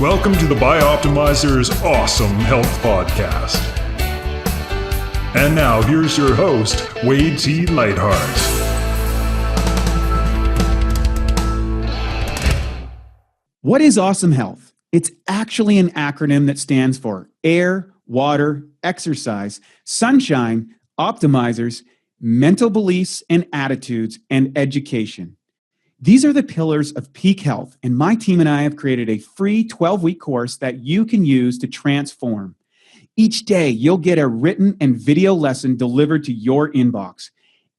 Welcome to the Bioptimizers Awesome Health Podcast. And now, here's your host, Wade T. Lightheart. What is Awesome Health? It's actually an acronym that stands for air, water, exercise, sunshine, optimizers, mental beliefs and attitudes, and education. These are the pillars of peak health, and my team and I have created a free 12-week course that you can use to transform. Each day, you'll get a written and video lesson delivered to your inbox.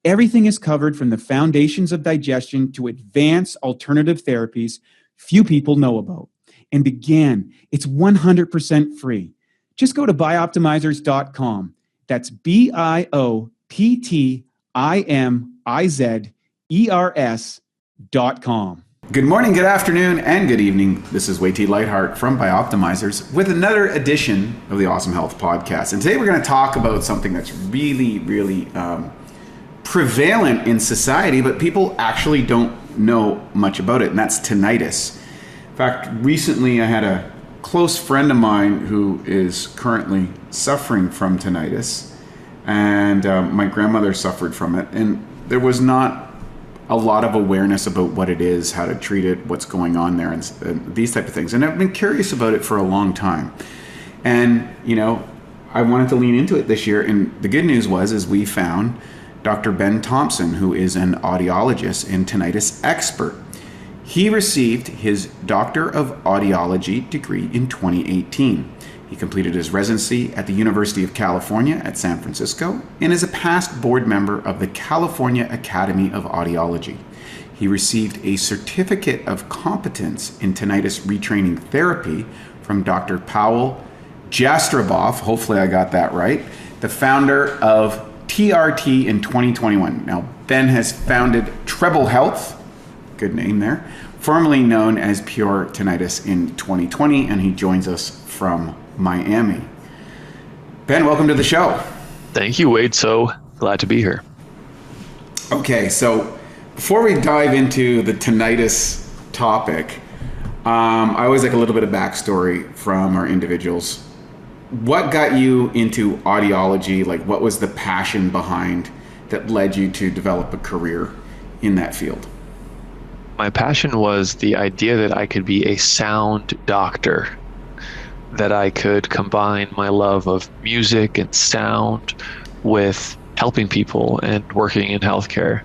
Everything is covered from the foundations of digestion to advanced alternative therapies few people know about. And again, it's 100% free. Just go to bioptimizers.com. That's bioptimizers.com. Good morning, good afternoon, and good evening. This is Wade T. Lightheart from Bioptimizers with another edition of the Awesome Health Podcast. And today we're going to talk about something that's really prevalent in society, but people actually don't know much about it, and that's tinnitus. In fact, recently I had a close friend of mine who is currently suffering from tinnitus, and my grandmother suffered from it, and there was not a lot of awareness about what it is, how to treat it, what's going on there, and these type of things. And I've been curious about it for a long time. And, I wanted to lean into it this year. And the good news is we found Dr. Ben Thompson, who is an audiologist and tinnitus expert. He received his Doctor of Audiology degree in 2018. He completed his residency at the University of California at San Francisco and is a past board member of the California Academy of Audiology. He received a certificate of competence in tinnitus retraining therapy from Dr. Paul Jastroboff, hopefully I got that right, the founder of TRT in 2021. Now, Ben has founded Treble Health, good name there, formerly known as Pure Tinnitus in 2020, and he joins us from Miami. Ben, welcome to the show. Thank you, Wade. So glad to be here. Okay, so before we dive into the tinnitus topic, I always like a little bit of backstory from our individuals. What got you into audiology? Like, what was the passion behind that led you to develop a career in that field? My passion was the idea that I could be a sound doctor, that I could combine my love of music and sound with helping people and working in healthcare.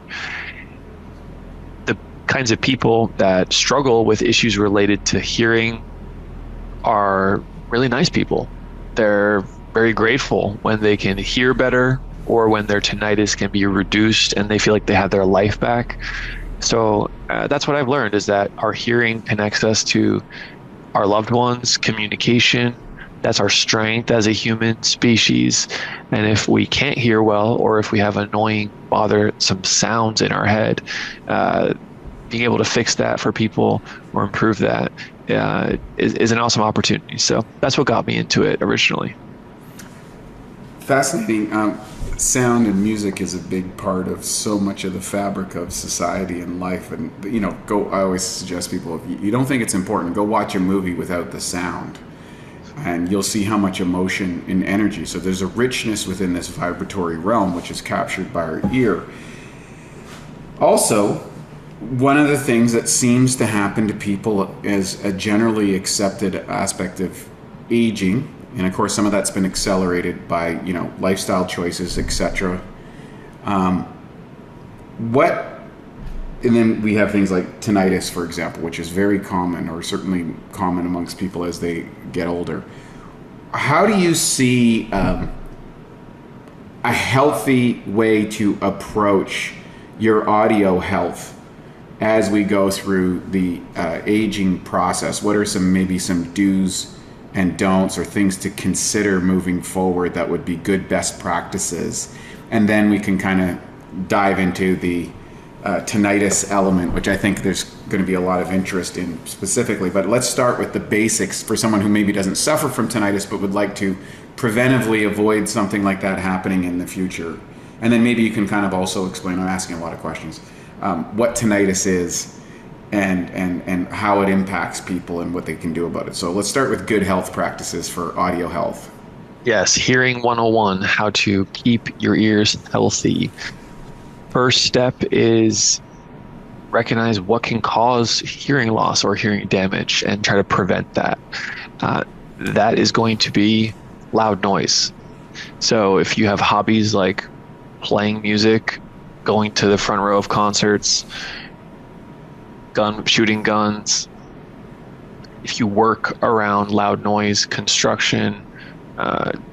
The kinds of people that struggle with issues related to hearing are really nice people. They're very grateful when they can hear better or when their tinnitus can be reduced and they feel like they have their life back. So that's what I've learned, is that our hearing connects us to our loved ones, communication. That's our strength as a human species. And if we can't hear well, or if we have annoying, bothersome sounds in our head, being able to fix that for people or improve that is an awesome opportunity. So that's what got me into it originally. Fascinating. Sound and music is a big part of so much of the fabric of society and life. And, I always suggest people, if you don't think it's important, go watch a movie without the sound and you'll see how much emotion and energy. So there's a richness within this vibratory realm, which is captured by our ear. Also, one of the things that seems to happen to people is a generally accepted aspect of aging. And of course, some of that's been accelerated by, lifestyle choices, etc. And then we have things like tinnitus, for example, which is very common, or certainly common amongst people as they get older. How do you see a healthy way to approach your audio health as we go through the aging process? What are some do's and don'ts, or things to consider moving forward that would be good best practices? And then we can kind of dive into the tinnitus element, which I think there's going to be a lot of interest in specifically. But let's start with the basics for someone who maybe doesn't suffer from tinnitus but would like to preventively avoid something like that happening in the future. And then maybe you can kind of also explain, I'm asking a lot of questions, what tinnitus is and how it impacts people and what they can do about it. So let's start with good health practices for audio health. Yes, hearing 101, how to keep your ears healthy. First step is recognize what can cause hearing loss or hearing damage and try to prevent that. That is going to be loud noise. So if you have hobbies like playing music, going to the front row of concerts, shooting guns, if you work around loud noise, construction,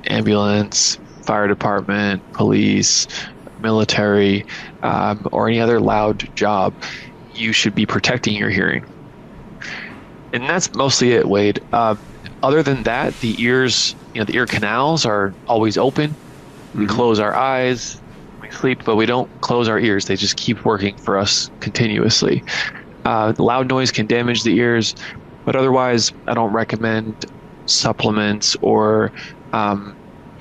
ambulance, fire department, police, military, or any other loud job, you should be protecting your hearing. And that's mostly it, Wade. Other than that, the ears, the ear canals are always open. We close our eyes, we sleep, but we don't close our ears. They just keep working for us continuously. Loud noise can damage the ears, but otherwise, I don't recommend supplements or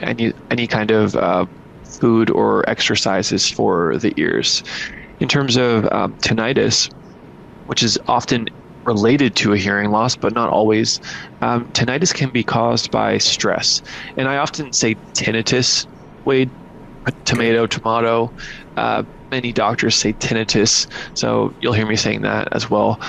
any kind of food or exercises for the ears. In terms of tinnitus, which is often related to a hearing loss, but not always, tinnitus can be caused by stress. And I often say tinnitus, Wade, tomato. Many doctors say tinnitus, so you'll hear me saying that as well.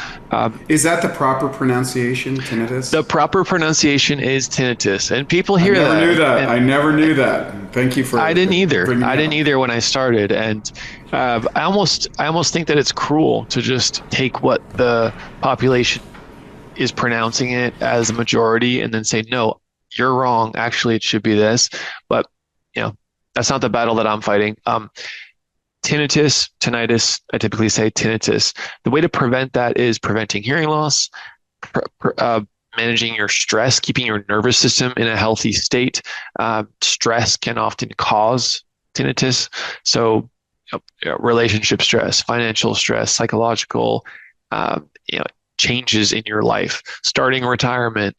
Is that the proper pronunciation, tinnitus? The proper pronunciation is tinnitus, and people hear that. I never knew that. Thank you for. I didn't either when I started, and I almost think that it's cruel to just take what the population is pronouncing it as a majority and then say, no, you're wrong. Actually, it should be this. But that's not the battle that I'm fighting. Tinnitus, I typically say tinnitus. The way to prevent that is preventing hearing loss, managing your stress, keeping your nervous system in a healthy state. Stress can often cause tinnitus. So, relationship stress, financial stress, psychological, changes in your life, starting retirement,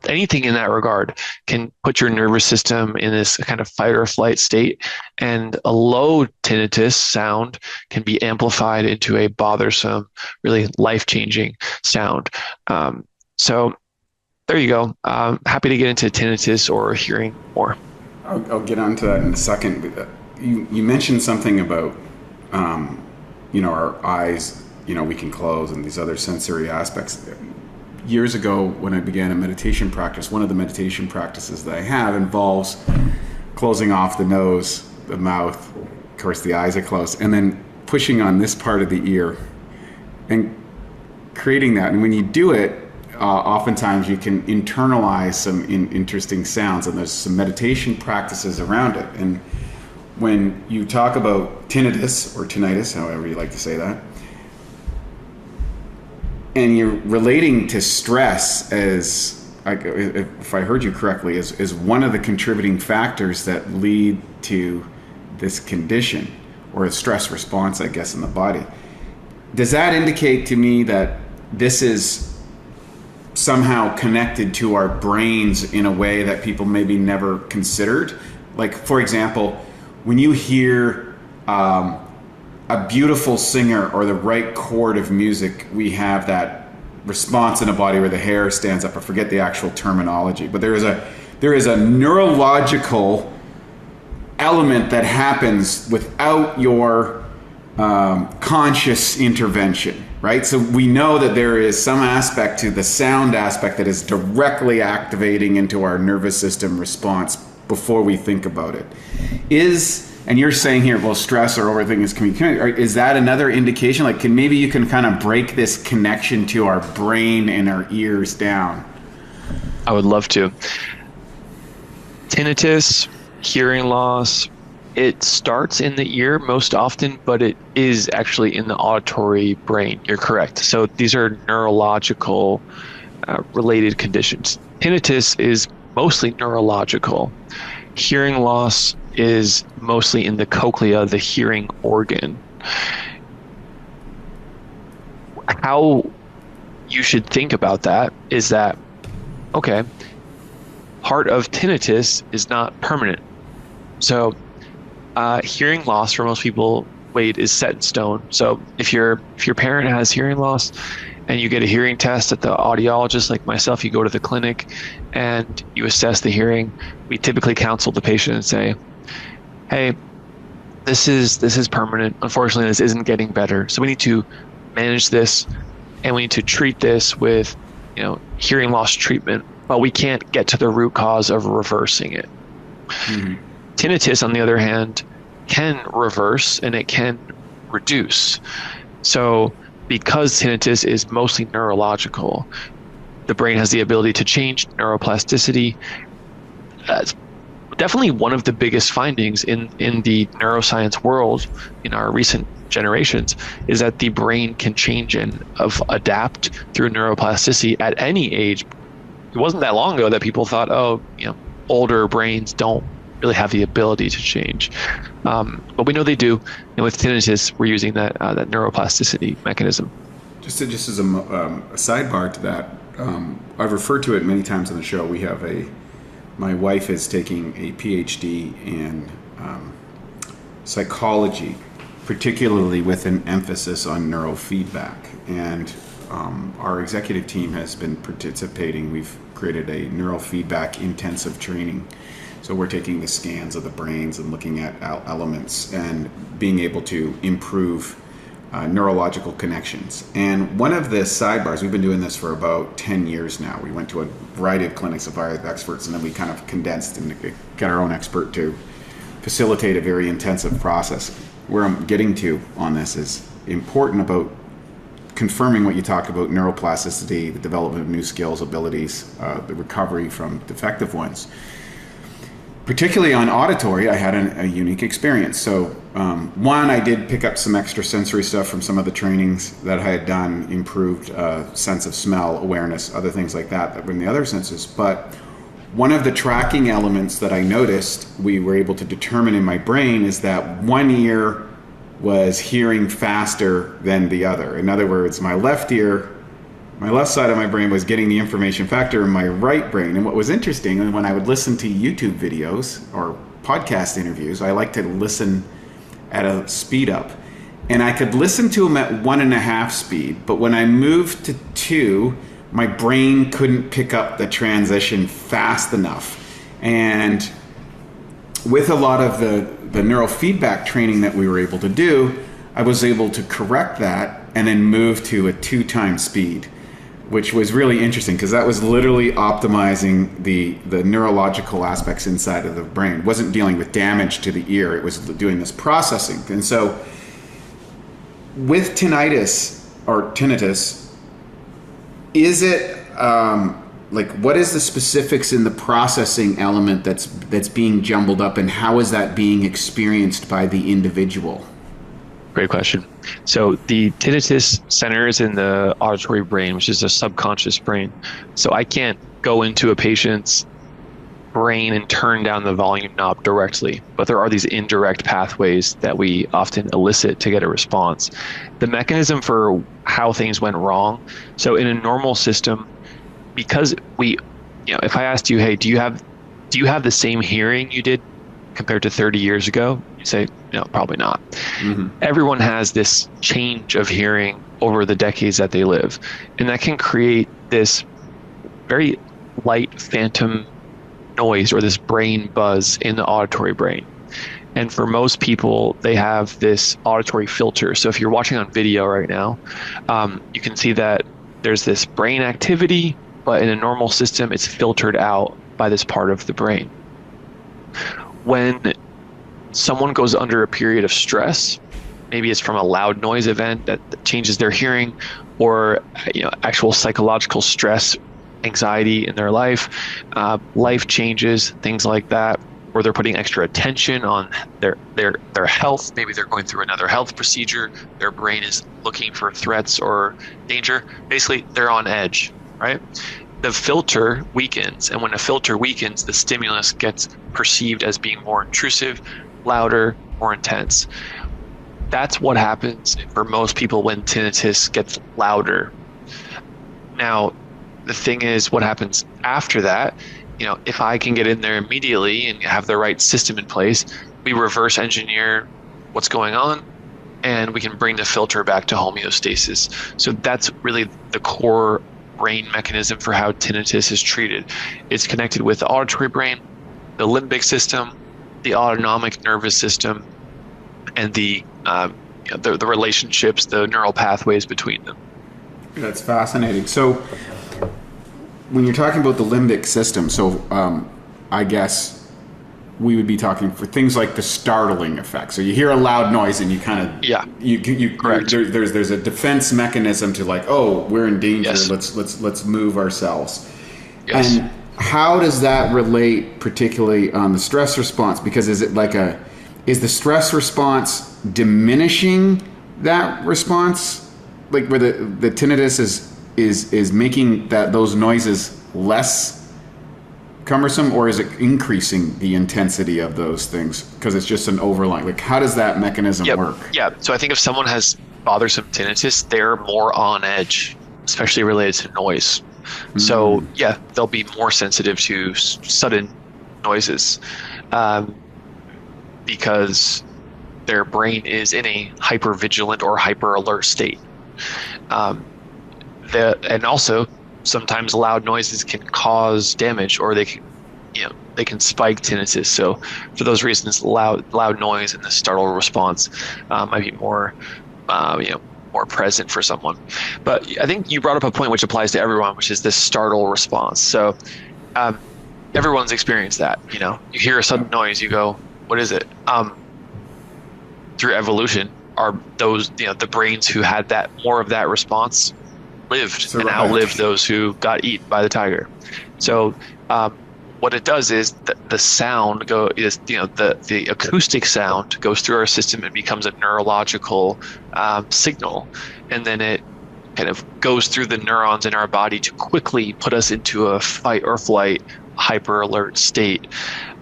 anything in that regard can put your nervous system in this kind of fight or flight state, and a low tinnitus sound can be amplified into a bothersome, really life-changing sound. So there you go. Happy to get into tinnitus or hearing more. I'll get onto that in a second. You mentioned something about our eyes, we can close, and these other sensory aspects. Years ago, when I began a meditation practice, one of the meditation practices that I have involves closing off the nose, the mouth, of course the eyes are closed, and then pushing on this part of the ear and creating that. And when you do it, oftentimes you can internalize some interesting sounds, and there's some meditation practices around it. And when you talk about tinnitus, however you like to say that, and you're relating to stress as, if I heard you correctly, is one of the contributing factors that lead to this condition, or a stress response, I guess, in the body. Does that indicate to me that this is somehow connected to our brains in a way that people maybe never considered? Like, for example, when you hear a beautiful singer or the right chord of music, we have that response in the body where the hair stands up. I forget the actual terminology, but there is a neurological element that happens without your conscious intervention, right? So we know that there is some aspect to the sound aspect that is directly activating into our nervous system response before we think about it. And you're saying here, well, stress or overthinking is communication. Is that another indication? Like, maybe you can kind of break this connection to our brain and our ears down? I would love to. Tinnitus, hearing loss, it starts in the ear most often, but it is actually in the auditory brain. You're correct. So these are neurological related conditions. Tinnitus is mostly neurological. Hearing loss is mostly in the cochlea, the hearing organ. How you should think about that is that, okay, part of tinnitus is not permanent. So hearing loss for most people Wade, is set in stone. So if your parent has hearing loss and you get a hearing test at the audiologist, like myself, you go to the clinic and you assess the hearing, we typically counsel the patient and say, hey, this is permanent. Unfortunately, this isn't getting better. So we need to manage this, and we need to treat this with, hearing loss treatment, but we can't get to the root cause of reversing it. Mm-hmm. Tinnitus, on the other hand, can reverse and it can reduce. So because tinnitus is mostly neurological, the brain has the ability to change neuroplasticity. Definitely one of the biggest findings in the neuroscience world in our recent generations is that the brain can change and adapt through neuroplasticity at any age. It wasn't that long ago that people thought, older brains don't really have the ability to change. But we know they do. And with tinnitus, we're using that neuroplasticity mechanism. Just as a sidebar to that, I've referred to it many times on the show. My wife is taking a PhD in psychology, particularly with an emphasis on neurofeedback. And our executive team has been participating. We've created a neurofeedback intensive training. So we're taking the scans of the brains and looking at elements and being able to improve neurological connections. And one of the sidebars, we've been doing this for about 10 years now. We went to a variety of clinics of various experts, and then we kind of condensed and got our own expert to facilitate a very intensive process. Where I'm getting to on this is important about confirming what you talked about, neuroplasticity, the development of new skills, abilities, the recovery from defective ones. Particularly on auditory, I had a unique experience. So one, I did pick up some extra sensory stuff from some of the trainings that I had done, improved sense of smell, awareness, other things like that were in the other senses. But one of the tracking elements that I noticed we were able to determine in my brain is that one ear was hearing faster than the other. In other words, my left side of my brain was getting the information faster in my right brain. And what was interesting, when I would listen to YouTube videos or podcast interviews, I like to listen at a speed up. And I could listen to them at 1.5 speed, but when I moved to 2, my brain couldn't pick up the transition fast enough. And with a lot of the neurofeedback training that we were able to do, I was able to correct that and then move to a 2-time speed, which was really interesting because that was literally optimizing the neurological aspects inside of the brain. It wasn't dealing with damage to the ear, it was doing this processing. And so with tinnitus, is it what is the specifics in the processing element that's being jumbled up, and how is that being experienced by the individual? Great question. So the tinnitus center is in the auditory brain, which is a subconscious brain. So I can't go into a patient's brain and turn down the volume knob directly, but there are these indirect pathways that we often elicit to get a response. The mechanism for how things went wrong. So in a normal system, because if I asked you, hey, do you have the same hearing you did compared to 30 years ago? You say, no, probably not. Mm-hmm. Everyone has this change of hearing over the decades that they live. And that can create this very light phantom noise or this brain buzz in the auditory brain. And for most people, they have this auditory filter. So if you're watching on video right now, you can see that there's this brain activity, but in a normal system, it's filtered out by this part of the brain. When someone goes under a period of stress, maybe it's from a loud noise event that changes their hearing, or actual psychological stress, anxiety in their life, life changes, things like that, or they're putting extra attention on their health. Maybe they're going through another health procedure. Their brain is looking for threats or danger. Basically, they're on edge, right? The filter weakens, and when a filter weakens, the stimulus gets perceived as being more intrusive, louder, more intense. That's what happens for most people when tinnitus gets louder. Now, the thing is, what happens after that, if I can get in there immediately and have the right system in place, we reverse engineer what's going on, and we can bring the filter back to homeostasis. So that's really the core brain mechanism for how tinnitus is treated. It's connected with the auditory brain, the limbic system, the autonomic nervous system, and the relationships, the neural pathways between them. That's fascinating. So when you're talking about the limbic system, so I guess we would be talking for things like the startling effect. So you hear a loud noise and you kind of correct. There's a defense mechanism to like, oh, we're in danger. Yes. Let's move ourselves. Yes. And how does that relate particularly on the stress response? Because is the stress response diminishing that response, like where the tinnitus is making those noises less cumbersome, or is it increasing the intensity of those things because it's just an overlying, like how does that mechanism work? Yeah, so I think if someone has bothersome tinnitus, they're more on edge, especially related to noise. So yeah, they'll be more sensitive to sudden noises because their brain is in a hypervigilant or hyper alert state. And also sometimes loud noises can cause damage, or they can spike tinnitus. So for those reasons, loud noise and the startle response might be more present for someone. But I think you brought up a point which applies to everyone, which is this startle response. So everyone's experienced that. You hear a sudden noise, you go, what is it? Through evolution, are those the brains who had that more of that response lived and outlived those who got eaten by the tiger. So what it does is the sound the acoustic sound goes through our system and becomes a neurological signal, and then it kind of goes through the neurons in our body to quickly put us into a fight or flight hyper alert state.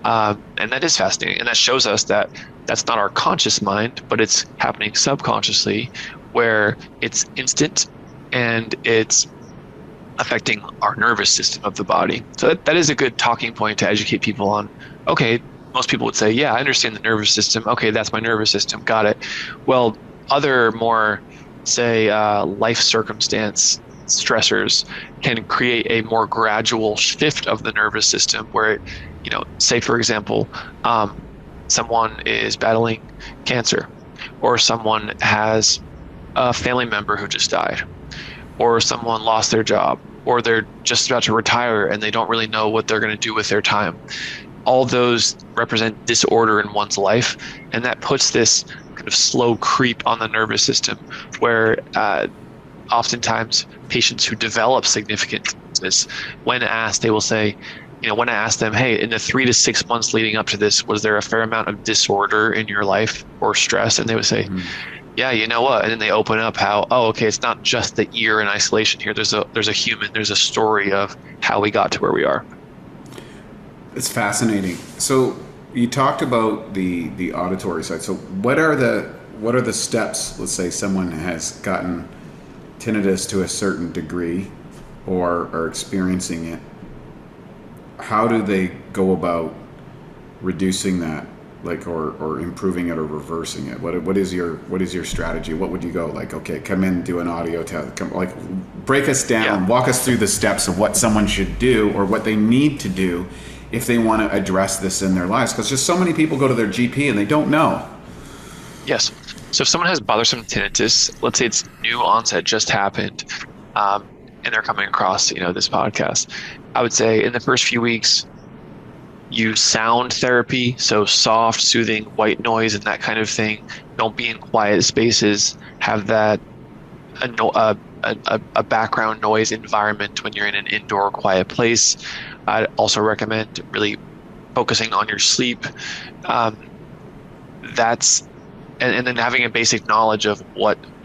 And that is fascinating, and that shows us that that's not our conscious mind, but it's happening subconsciously, where it's instant and it's affecting our nervous system of the body. So that is a good talking point to educate people on. Okay, most people would say, yeah, I understand the nervous system. Okay, that's my nervous system. Got it. Well, other more, say, life circumstance stressors can create a more gradual shift of the nervous system where, say, for example, someone is battling cancer, or someone has a family member who just died, or someone lost their job, or they're just about to retire and they don't really know what they're going to do with their time. All those represent disorder in one's life, and that puts this kind of slow creep on the nervous system where oftentimes patients who develop significant illness, when asked, they will say, when I ask them, hey, in the 3 to 6 months leading up to this, was there a fair amount of disorder in your life or stress? And they would say, yeah, you know what? And then they open up how, okay, it's not just the ear in isolation here. There's a human, there's a story of how we got to where we are. It's fascinating. So you talked about the auditory side. So what are the steps? Let's say someone has gotten tinnitus to a certain degree or are experiencing it. How do they go about reducing that, or improving it or reversing it? What is your strategy? What would you go like? Okay, come in, do an audio test. Break us down, walk us through the steps of what someone should do or what they need to do if they want to address this in their lives. Because just so many people go to their GP and they don't know. Yes. So if someone has bothersome tinnitus, let's say it's new onset, just happened, and they're coming across this podcast, I would say in the first few weeks, use sound therapy, so soft, soothing, white noise and that kind of thing. Don't be in quiet spaces. Have that a background noise environment when you're in an indoor quiet place. I'd also recommend really focusing on your sleep. And then having a basic knowledge of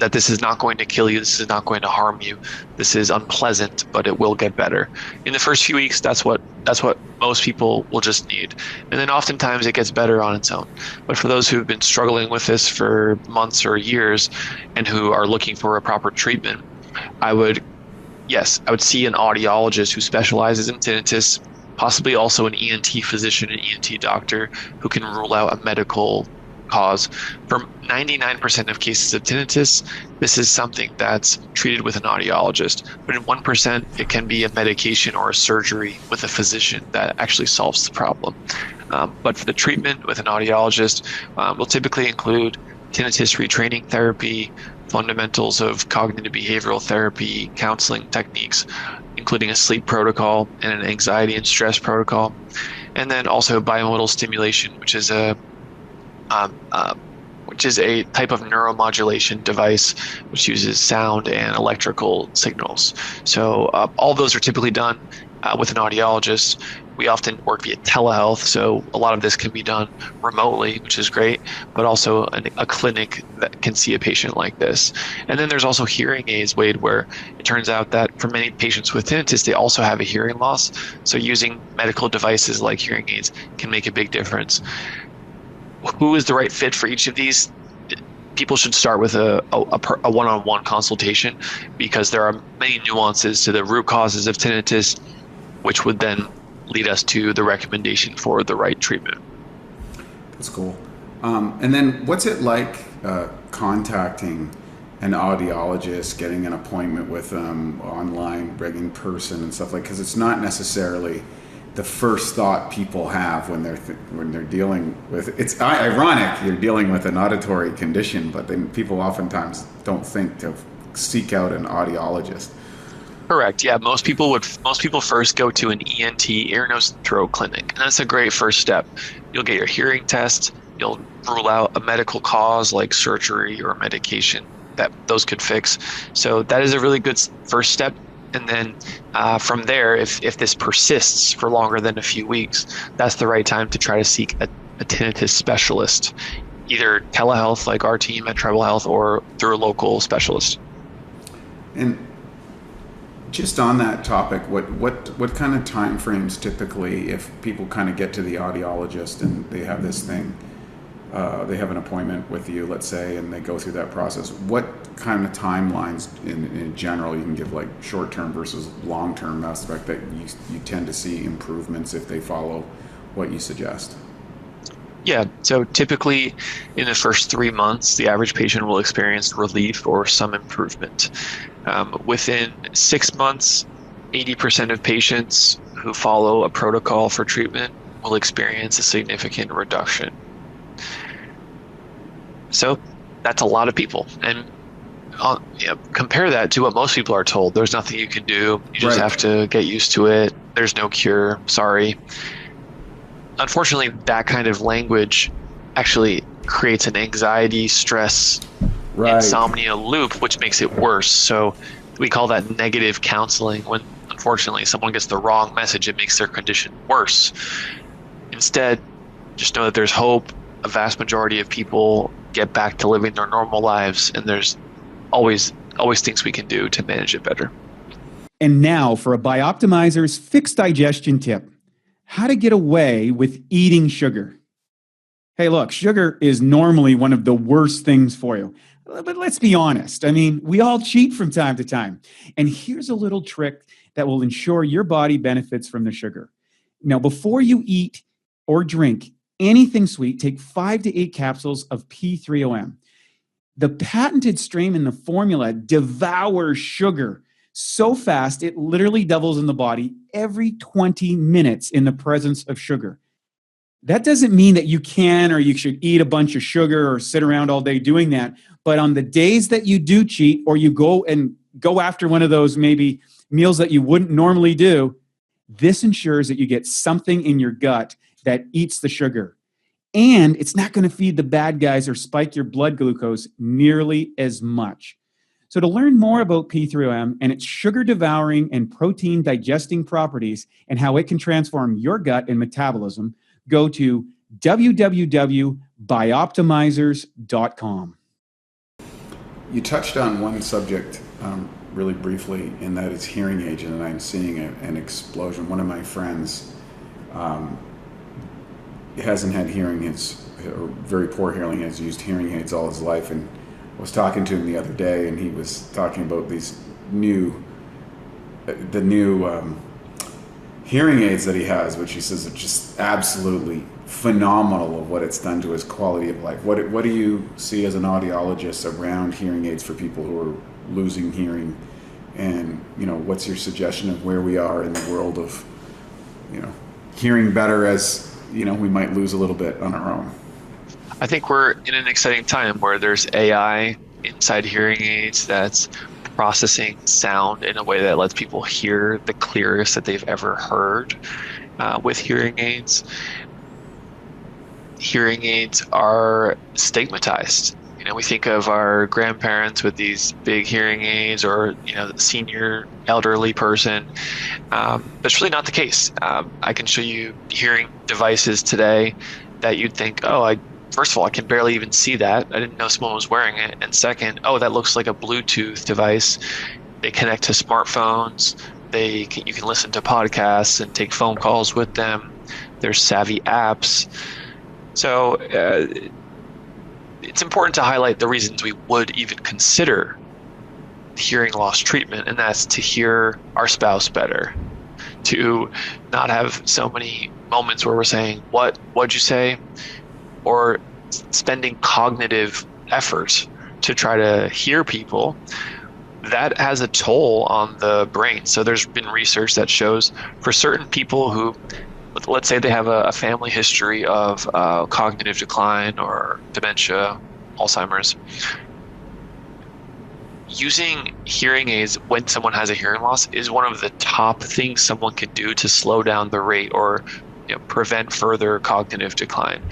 that this is not going to kill you, this is not going to harm you, this is unpleasant, but it will get better. In the first few weeks, that's what most people will just need. And then oftentimes it gets better on its own. But for those who've been struggling with this for months or years and who are looking for a proper treatment, I would see an audiologist who specializes in tinnitus, possibly also an ENT physician, an ENT doctor who can rule out a medical cause. For 99% of cases of tinnitus, this is something that's treated with an audiologist. But in 1%, it can be a medication or a surgery with a physician that actually solves the problem. But for the treatment with an audiologist, will typically include tinnitus retraining therapy, fundamentals of cognitive behavioral therapy, counseling techniques, including a sleep protocol and an anxiety and stress protocol, and then also bimodal stimulation, which is a type of neuromodulation device which uses sound and electrical signals. So all those are typically done with an audiologist. We often work via telehealth, so a lot of this can be done remotely, which is great, but also a clinic that can see a patient like this. And then there's also hearing aids, Wade, where it turns out that for many patients with tinnitus, they also have a hearing loss. So using medical devices like hearing aids can make a big difference. Who is the right fit for each of these? People should start with a one-on-one consultation, because there are many nuances to the root causes of tinnitus, which would then lead us to the recommendation for the right treatment. That's cool. And then what's it like contacting an audiologist, getting an appointment with them online, in person and stuff like, because it's not necessarily the first thought people have when they're dealing with, it's ironic, you're dealing with an auditory condition, but then people oftentimes don't think to seek out an audiologist. Correct. Yeah, most people first go to an ENT, ear, nose, and throat clinic, and that's a great first step. You'll get your hearing test. You'll rule out a medical cause like surgery or medication that those could fix. So that is a really good first step. And then from there, if this persists for longer than a few weeks, that's the right time to try to seek a tinnitus specialist, either telehealth like our team at Tribal Health or through a local specialist. And just on that topic, what kind of time frames typically, if people kind of get to the audiologist and they have this thing, they have an appointment with you, let's say, and they go through that process, what kind of timelines in general you can give, like short-term versus long-term aspect, that you tend to see improvements if they follow what you suggest? Yeah, so typically in the first 3 months, the average patient will experience relief or some improvement. Within 6 months, 80% of patients who follow a protocol for treatment will experience a significant reduction. So that's a lot of people. And compare that to what most people are told. There's nothing you can do. You just have to get used to it. There's no cure. Sorry. Unfortunately, that kind of language actually creates an anxiety, stress, insomnia loop, which makes it worse. So we call that negative counseling. When unfortunately someone gets the wrong message, it makes their condition worse. Instead, just know that there's hope. A vast majority of people get back to living their normal lives, and there's always things we can do to manage it better. And now for a Bioptimizers fixed digestion tip: how to get away with eating sugar. Hey, look, sugar is normally one of the worst things for you. But let's be honest. I mean, we all cheat from time to time. And here's a little trick that will ensure your body benefits from the sugar. Now, before you eat or drink anything sweet, take 5 to 8 capsules of P3OM. The patented strain in the formula devours sugar so fast it literally doubles in the body every 20 minutes in the presence of sugar. That doesn't mean that you can or you should eat a bunch of sugar or sit around all day doing that. But on the days that you do cheat, or you go after one of those maybe meals that you wouldn't normally do, this ensures that you get something in your gut that eats the sugar. And it's not going to feed the bad guys or spike your blood glucose nearly as much. So to learn more about P3OM and its sugar-devouring and protein-digesting properties and how it can transform your gut and metabolism, go to www.bioptimizers.com. You touched on one subject really briefly, and that is hearing aids, and I'm seeing an explosion. One of my friends hasn't had hearing aids, or very poor hearing aids, used hearing aids all his life, and I was talking to him the other day, and he was talking about these new hearing aids that he has, which he says are just absolutely phenomenal of what it's done to his quality of life. What do you see as an audiologist around hearing aids for people who are losing hearing? And, what's your suggestion of where we are in the world of, hearing better as, we might lose a little bit on our own? I think we're in an exciting time where there's AI inside hearing aids that's processing sound in a way that lets people hear the clearest that they've ever heard with hearing aids. Hearing aids are stigmatized. We think of our grandparents with these big hearing aids, or the senior elderly person. That's really not the case. I can show you hearing devices today that you'd think, first of all, I can barely even see that. I didn't know someone was wearing it. And second, that looks like a Bluetooth device. They connect to smartphones. You can listen to podcasts and take phone calls with them. There's savvy apps. So it's important to highlight the reasons we would even consider hearing loss treatment, and that's to hear our spouse better, to not have so many moments where we're saying, what'd you say? Or spending cognitive effort to try to hear people. That has a toll on the brain. So there's been research that shows for certain people who, let's say they have a family history of cognitive decline or dementia, Alzheimer's, using hearing aids when someone has a hearing loss is one of the top things someone can do to slow down the rate or prevent further cognitive decline.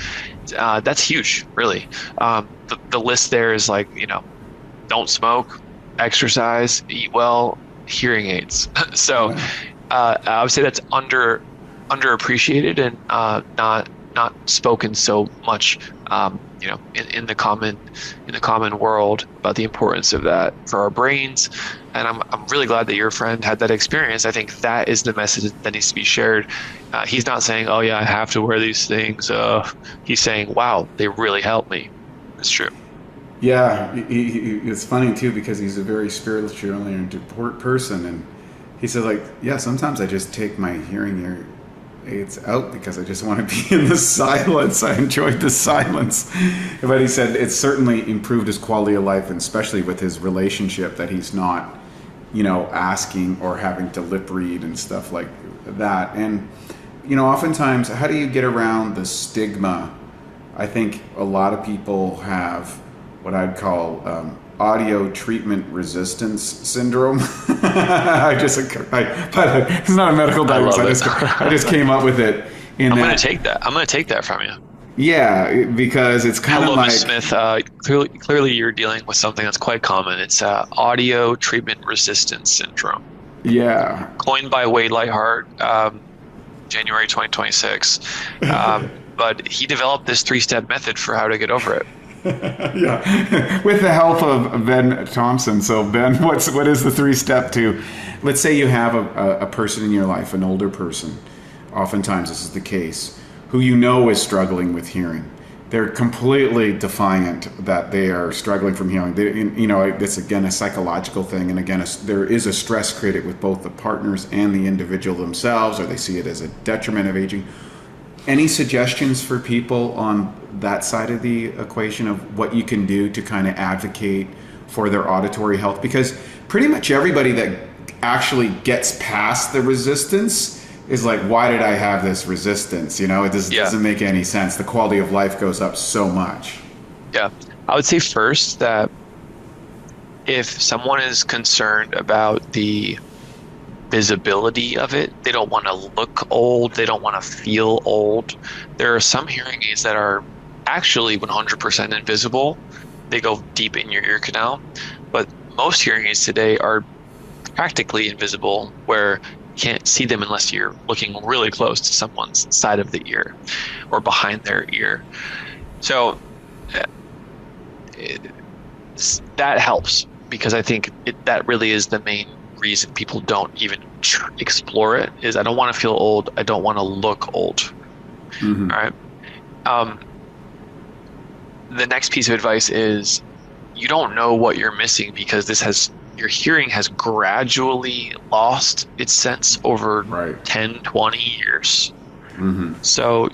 That's huge, really. The list there is like, don't smoke, exercise, eat well, hearing aids. So I would say that's underappreciated and not spoken so much, in the common world about the importance of that for our brains. And I'm really glad that your friend had that experience. I think that is the message that needs to be shared. He's not saying, "Oh yeah, I have to wear these things." He's saying, "Wow, they really helped me." It's true. Yeah, it's funny too because he's a very spiritually oriented person, and he says sometimes I just take my hearing aids out because I just want to be in the silence. I enjoyed the silence. But he said it's certainly improved his quality of life, and especially with his relationship, that he's not, asking or having to lip read and stuff like that. And, oftentimes, how do you get around the stigma? I think a lot of people have what I'd call audio treatment resistance syndrome. But it's not a medical diagnosis. I just came up with it. I'm going to take that from you. Yeah, because it's kind of like... Hello, Ms. Smith. Clearly you're dealing with something that's quite common. It's audio treatment resistance syndrome. Yeah. Coined by Wade Lightheart, January 2026. But he developed this 3-step method for how to get over it. Yeah, with the help of Ben Thompson. So Ben, what is the 3-step to, let's say you have a person in your life, an older person, oftentimes this is the case, who is struggling with hearing. They're completely defiant that they are struggling from hearing. It's again a psychological thing, and again there is a stress created with both the partners and the individual themselves, or they see it as a detriment of aging. Any suggestions for people on that side of the equation of what you can do to kind of advocate for their auditory health? Because pretty much everybody that actually gets past the resistance is like, why did I have this resistance? It doesn't make any sense. The quality of life goes up so much. Yeah. I would say first that if someone is concerned about the visibility of it, they don't want to look old, they don't want to feel old. There are some hearing aids that are actually 100% invisible. They go deep in your ear canal, but most hearing aids today are practically invisible, where you can't see them unless you're looking really close to someone's side of the ear or behind their ear. So that helps, because I think that really is the main reason people don't even explore it, is I don't want to feel old, I don't want to look old. Mm-hmm. All right. The next piece of advice is you don't know what you're missing, because your hearing has gradually lost its sense over 10, 20 years. So,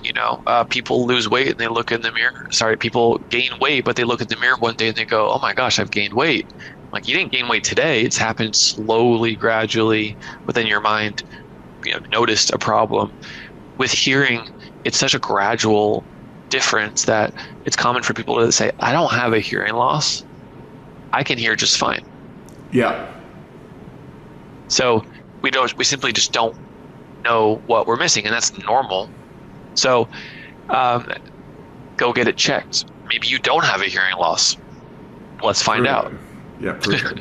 people lose weight and they look in the mirror. Sorry, people gain weight, but they look in the mirror one day and they go, oh my gosh, I've gained weight. Like, you didn't gain weight today. It's happened slowly, gradually within your mind, noticed a problem. With hearing, it's such a gradual difference that it's common for people to say, I don't have a hearing loss. I can hear just fine. Yeah. So we simply just don't know what we're missing, and that's normal. So go get it checked. Maybe you don't have a hearing loss. Let's find out. Yeah, perfect.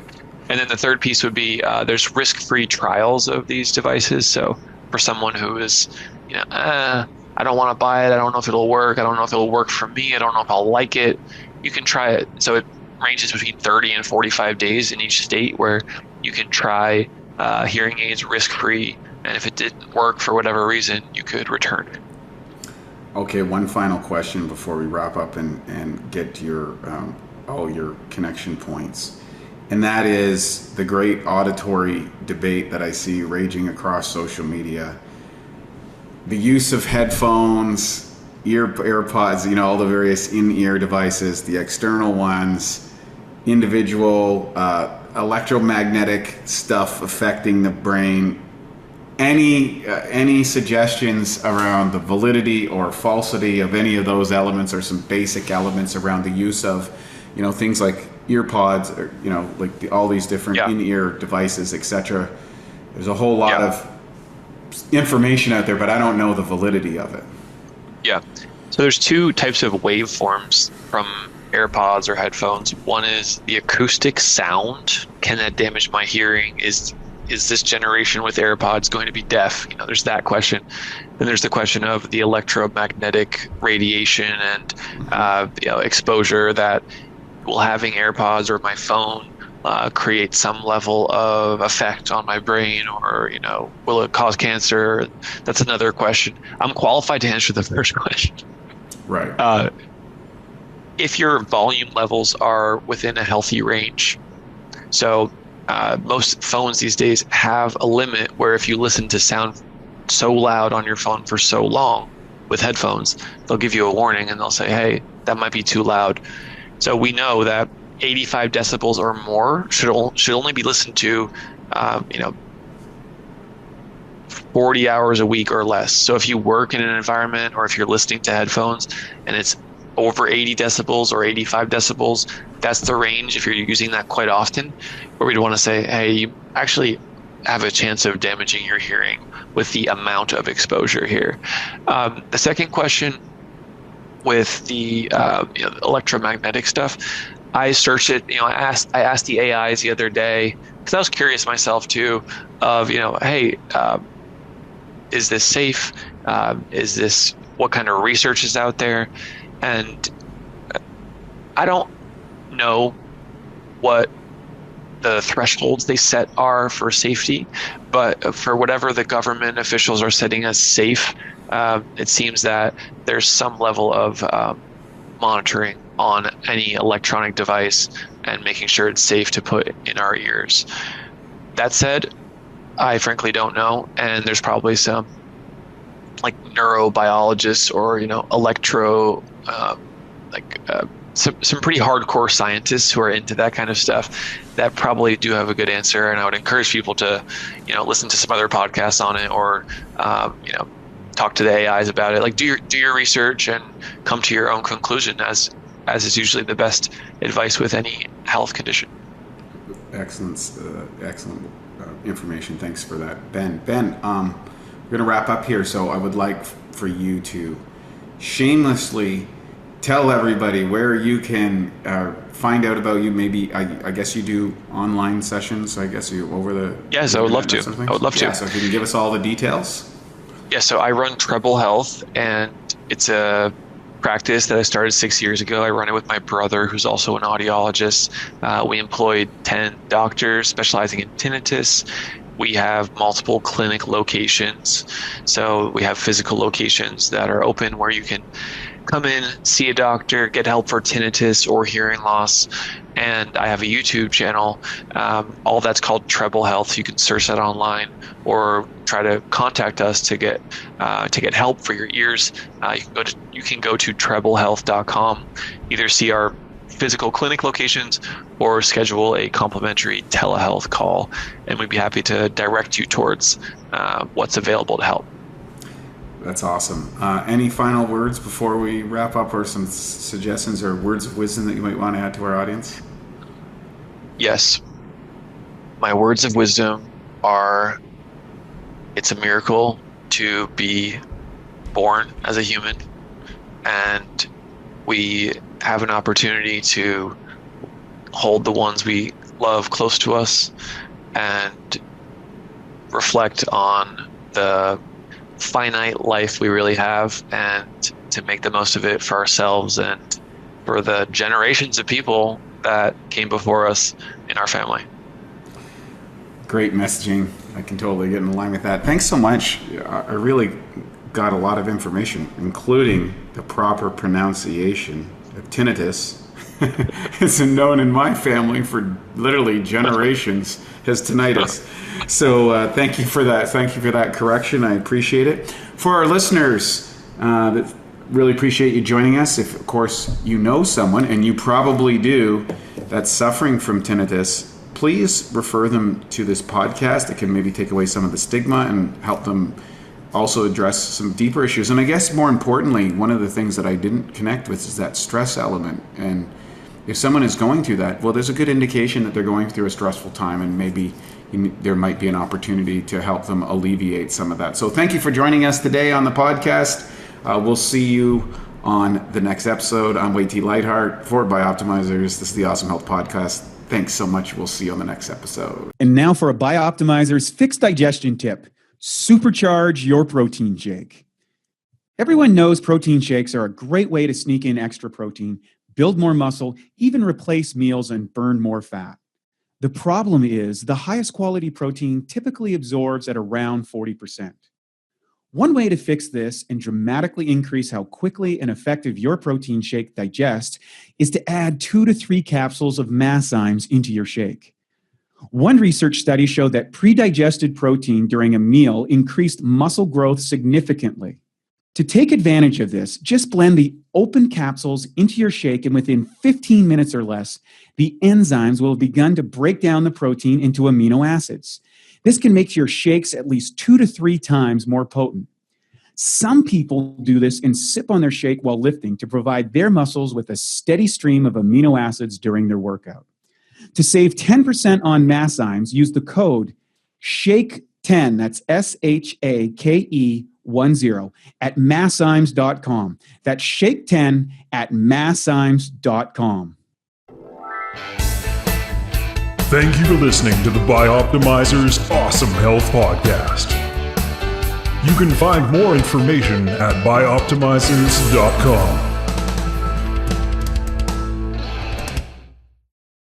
And then the third piece would be there's risk-free trials of these devices. So for someone who is, I don't want to buy it. I don't know if it'll work. I don't know if it'll work for me. I don't know if I'll like it. You can try it. So it ranges between 30 and 45 days in each state where you can try hearing aids risk-free. And if it didn't work for whatever reason, you could return it. Okay, one final question before we wrap up and get to your all your connection points. And that is the great auditory debate that I see raging across social media. The use of headphones, AirPods, all the various in-ear devices, the external ones, individual electromagnetic stuff affecting the brain. Any suggestions around the validity or falsity of any of those elements, or some basic elements around the use of, things like earpods, or like all these different in-ear devices, etc. There's a whole lot of information out there, but I don't know the validity of it. Yeah. So there's two types of waveforms from AirPods or headphones. One is the acoustic sound. Can that damage my hearing? Is this generation with AirPods going to be deaf? There's that question. Then there's the question of the electromagnetic radiation and exposure that will having AirPods or my phone create some level of effect on my brain, or will it cause cancer? That's another question. I'm qualified to answer the first question. Right. If your volume levels are within a healthy range, so most phones these days have a limit where if you listen to sound so loud on your phone for so long with headphones, they'll give you a warning and they'll say, hey, that might be too loud. So we know that 85 decibels or more should only be listened to 40 hours a week or less. So if you work in an environment, or if you're listening to headphones and it's over 80 decibels or 85 decibels, that's the range. If you're using that quite often, where we'd want to say, hey, you actually have a chance of damaging your hearing with the amount of exposure here. The second question with the electromagnetic stuff, I searched it. I asked the AIs the other day, because I was curious myself too, of hey, is this safe? Is this, what kind of research is out there? And I don't know what the thresholds they set are for safety, but for whatever the government officials are setting as safe, it seems that there's some level of monitoring on any electronic device and making sure it's safe to put in our ears. That said, I frankly don't know, and there's probably some like neurobiologists or some pretty hardcore scientists who are into that kind of stuff that probably do have a good answer. And I would encourage people to listen to some other podcasts on it, or talk to the AIs about it. Like do your research and come to your own conclusion, as is usually the best advice with any health condition. Excellent information. Thanks for that, Ben. Ben, we're going to wrap up here, so I would like for you to shamelessly tell everybody where you can find out about you. Maybe I guess you do online sessions. I guess you over the yes. I would love to. I would love to. Yeah, so if you can give us all the details. Yeah. So I run Treble Health, and it's a practice that I started 6 years ago. I run it with my brother, who's also an audiologist. We employed 10 doctors specializing in tinnitus. We have multiple clinic locations. So we have physical locations that are open where you can come in, see a doctor, get help for tinnitus or hearing loss. And I have a YouTube channel. All that's called Treble Health. You can search that online or try to contact us to get help for your ears. You can go to treblehealth.com. Either see our physical clinic locations or schedule a complimentary telehealth call, and we'd be happy to direct you towards what's available to help. That's awesome. Any final words before we wrap up, or some suggestions or words of wisdom that you might want to add to our audience? Yes. My words of wisdom are, it's a miracle to be born as a human, and we have an opportunity to hold the ones we love close to us and reflect on the finite life we really have, and to make the most of it for ourselves and for the generations of people that came before us in our family. Great messaging. I can totally get in line with that. Thanks so much. I really got a lot of information, including the proper pronunciation of tinnitus. It's known in my family for literally generations as tinnitus. So thank you for that. Thank you for that correction. I appreciate it. For our listeners, that really appreciate you joining us. If, of course, you know someone, and you probably do, that's suffering from tinnitus, please refer them to this podcast. It can maybe take away some of the stigma and help them also address some deeper issues. And I guess more importantly, one of the things that I didn't connect with is that stress element. And if someone is going through that, well, there's a good indication that they're going through a stressful time, and maybe there might be an opportunity to help them alleviate some of that. So thank you for joining us today on the podcast. We'll see you on the next episode. I'm Wade T. Lightheart for Bioptimizers. This is the Awesome Health Podcast. Thanks so much. We'll see you on the next episode. And now for a Bioptimizers fixed digestion tip. Supercharge your protein shake. Everyone knows protein shakes are a great way to sneak in extra protein, build more muscle, even replace meals and burn more fat. The problem is the highest quality protein typically absorbs at around 40%. One way to fix this and dramatically increase how quickly and effective your protein shake digests is to add 2 to 3 capsules of Masszymes into your shake. One research study showed that pre-digested protein during a meal increased muscle growth significantly. To take advantage of this, just blend the open capsules into your shake, and within 15 minutes or less, the enzymes will have begun to break down the protein into amino acids. This can make your shakes at least 2 to 3 times more potent. Some people do this and sip on their shake while lifting to provide their muscles with a steady stream of amino acids during their workout. To save 10% on Masszymes, use the code SHAKE10, that's SHAKE10, at Masszymes.com. That's SHAKE10 at Masszymes.com. Thank you for listening to the Bioptimizers Awesome Health Podcast. You can find more information at bioptimizers.com.